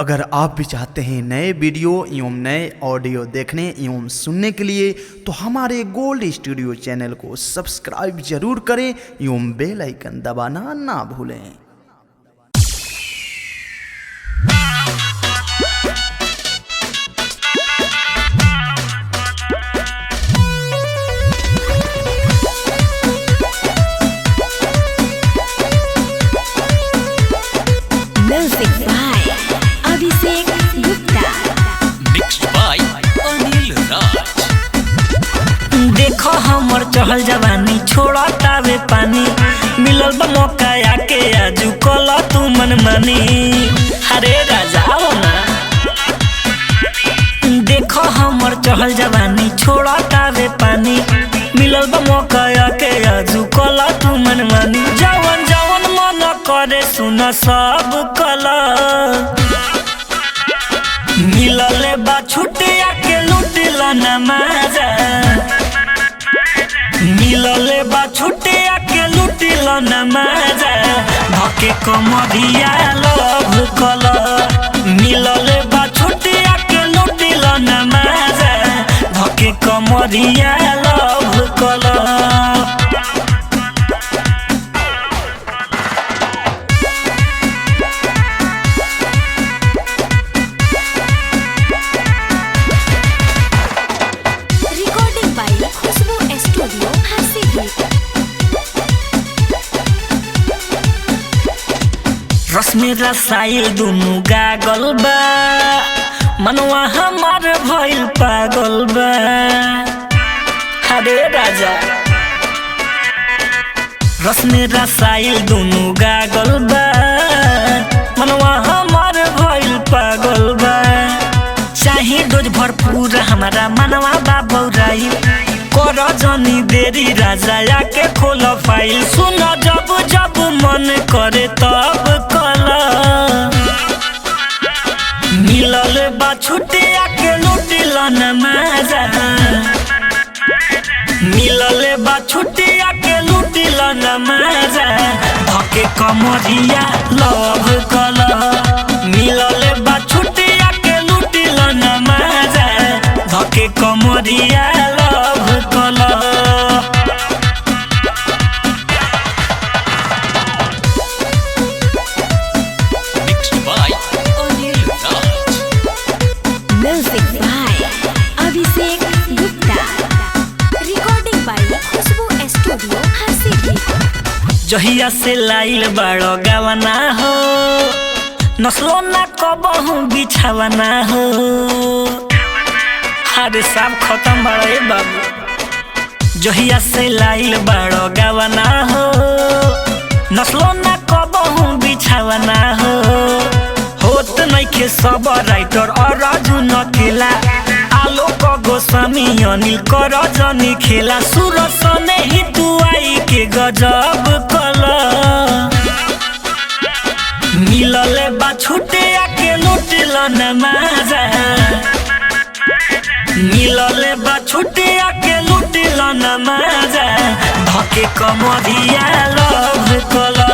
अगर आप भी चाहते हैं नए वीडियो एवं नए ऑडियो देखने एवं सुनने के लिए तो हमारे गोल्ड स्टूडियो चैनल को सब्सक्राइब जरूर करें एवं बेल आइकन दबाना ना भूलें। देखो हमर चहल जवानी छोड़ा तावे पानी मिलल बा मौका आके आजू कला तू मन मानी। अरे राजा आओ ना। देखो हमर चहल जवानी छोड़ा तावे पानी मिलल बा मौका आके आजू कला तू मन मानी। जवन जवन मन करे सुन सब कला मिलल बा छुट्टिया के लुटिल न मजा मिलले बा छुट्टिया के लुटिल न मजा धके कमरिया लव कल मिलले बा छुट्टिया के लुटिल न मजा धके कमरिया लव कल। रस में रसाइल दुनु गागल बा मनवा हमार भइल पागल बा। अरे राजा रस में रसाइल दुनु गागल बा मनवा हमार भइल पागल बा। चाहे डोज भरपूर हमारा मनवा बा बौराई कर जनी देरी राजा आके खोल फाइल सुन जब जब मन करे तब कला मिलल बा छुट्टिया के लुटिल न मजा मिलल बा छुट्टिया के लुटिल न मजा धके कमरिया लव कला मिलल बा छुट्टिया के लुटिल न मजा धके कमरिया लव कला। जहिया से लाइल बड़ो गवना हो नस्लो ना कबहू बिछावना हो। अरे सब खत्म बड़े बाबू जहिया से लाइल बड़ो गवना हो नस्लो ना कबहू बिछावना हो। होत नइखे सब राइटर और राजू न खेला आलोक गोस्वामी अनिल कर जनी खेला सुर सने ही तू आई के गजब कला मिलल बा छुट्टिया के लुटिल न मजा मिलल बा छुट्टिया के लुटिल न मजा धके कमरिया लव कला।